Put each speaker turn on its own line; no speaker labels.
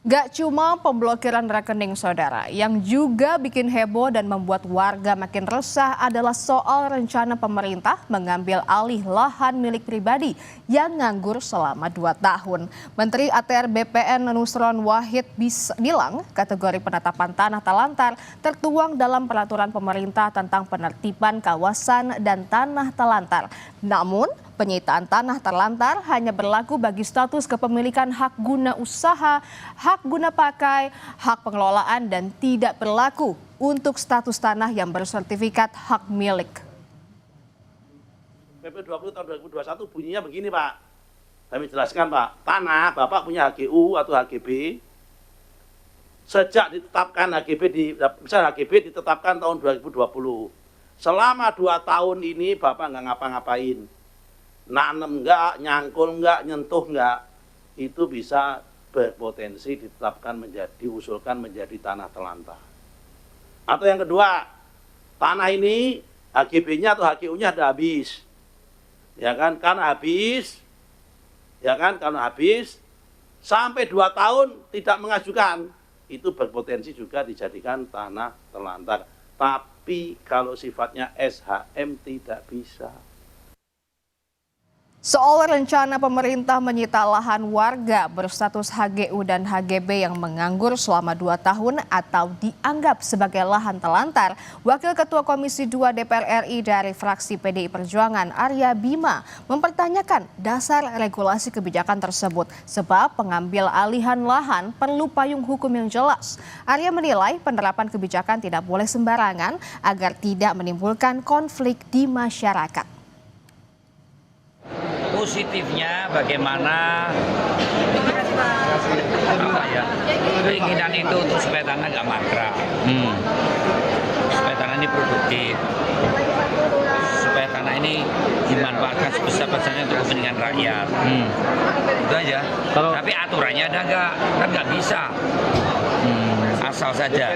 Gak cuma pemblokiran rekening saudara, yang juga bikin heboh dan membuat warga makin resah adalah soal rencana pemerintah mengambil alih lahan milik pribadi yang nganggur selama 2 tahun. Menteri ATR BPN Nusron Wahid bilang kategori penetapan tanah telantar tertuang dalam peraturan pemerintah tentang penertiban kawasan dan tanah telantar. Namun, penyitaan tanah terlantar hanya berlaku bagi status kepemilikan hak guna usaha, hak guna pakai, hak pengelolaan dan tidak berlaku untuk status tanah yang bersertifikat hak milik.
PP 20 tahun 2021 bunyinya begini Pak, kami jelaskan Pak, tanah Bapak punya HGU atau HGB, sejak ditetapkan HGB ditetapkan tahun 2020, selama 2 tahun ini Bapak nggak ngapa-ngapain, nanem enggak, nyangkul enggak, nyentuh enggak, itu bisa berpotensi ditetapkan diusulkan menjadi tanah telantar. Atau yang kedua, tanah ini HGB-nya atau HGU-nya ada habis. Ya kan, karena habis, sampai 2 tahun tidak mengajukan, itu berpotensi juga dijadikan tanah telantar. Tapi kalau sifatnya SHM tidak bisa.
Soal rencana pemerintah menyita lahan warga berstatus HGU dan HGB yang menganggur selama 2 tahun atau dianggap sebagai lahan telantar, Wakil Ketua Komisi 2 DPR RI dari fraksi PDI Perjuangan Arya Bima mempertanyakan dasar regulasi kebijakan tersebut sebab pengambil alihan lahan perlu payung hukum yang jelas. Arya menilai penerapan kebijakan tidak boleh sembarangan agar tidak menimbulkan konflik di masyarakat.
Positifnya bagaimana keinginan itu untuk supaya tanah nggak mangkrak, supaya tanah ini produktif, supaya tanah ini dimanfaatkan sebesar-besarnya untuk kepentingan rakyat. Itu aja. Tapi aturannya ada nggak? Kan nggak bisa asal saja.